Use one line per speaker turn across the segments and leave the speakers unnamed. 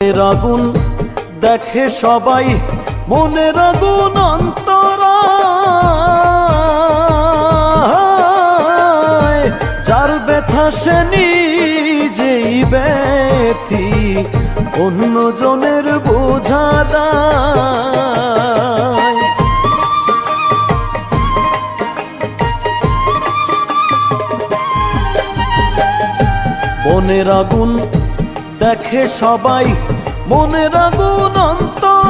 মনের আগুন দেখে সবাই, মনের আগুন অন্তরায়, যার ব্যথা সে নিজেই ব্যথী, অন্যজনের বোঝা দায়। মনের আগুন দেখে সবাই, মনের আগুন অন্তরায়,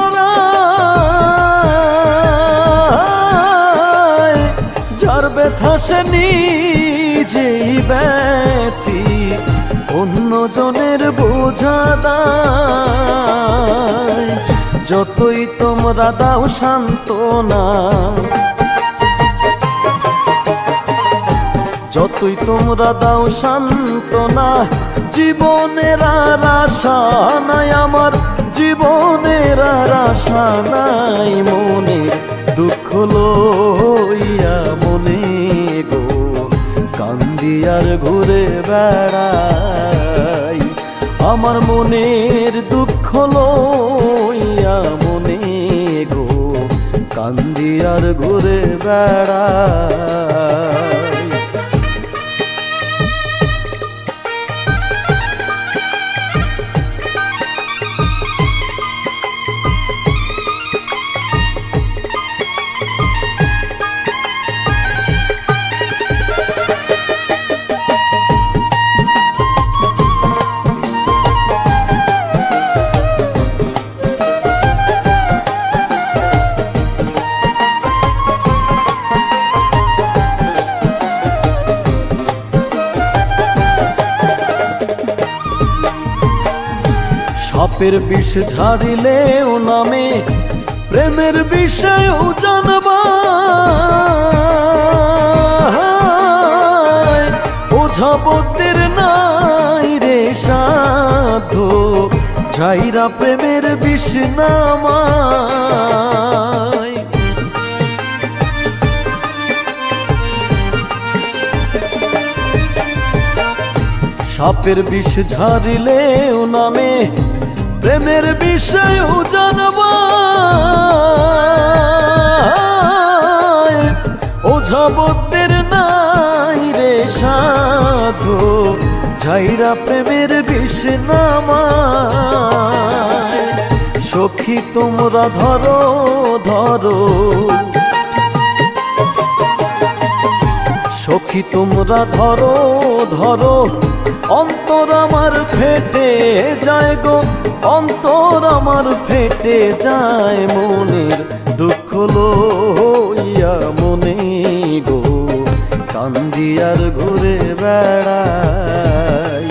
যার ব্যথা সে নিজেই ব্যথী, অন্যজনের বোঝা দায়। যতই তোমরা দাও সান্ত্বনা, যতই তোমরা দাও সান্ত্বনা, জীবনের আর আশা নাই আমার, জীবনের আর আশা নাই। মনের দুঃখ লইয়া মনে গো কান্দি আর ঘুরে বেড়াই, আমার মনের দুঃখ লইয়া মনে গো কান্দি আর ঘুরে বেড়াই। সাপের বিষ ঝাড়িলেও নামে, প্রেমের বিষয়েও জানবা, ওঝাবতের নাই রে সাধ্য, ঝাইরা প্রেমের বিষ নামায়। সাপের বিষ ঝাড়িলেও নামে, প্রেমের বিষয়েও জানবা, ওঝাবতের নাই রে সাধু, ঝাইরা প্রেমের বিষ নামায়। সখী তোমরা ধরো ধরো, সখী তোমরা ধরো ধরো, অন্তর আমার ফেটে যায় গো, অন্তর আমার ফেটে যায়। মনের দুঃখ লইয়া মনে গো কান্দি আর ঘুরে বেড়াই।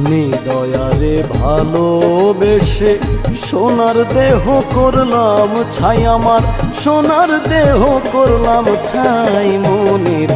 নিদয়ারে ভালোবেসে সোনার দেহ করলাম ছাই, আমার সোনার দেহ করলাম ছাই। মনের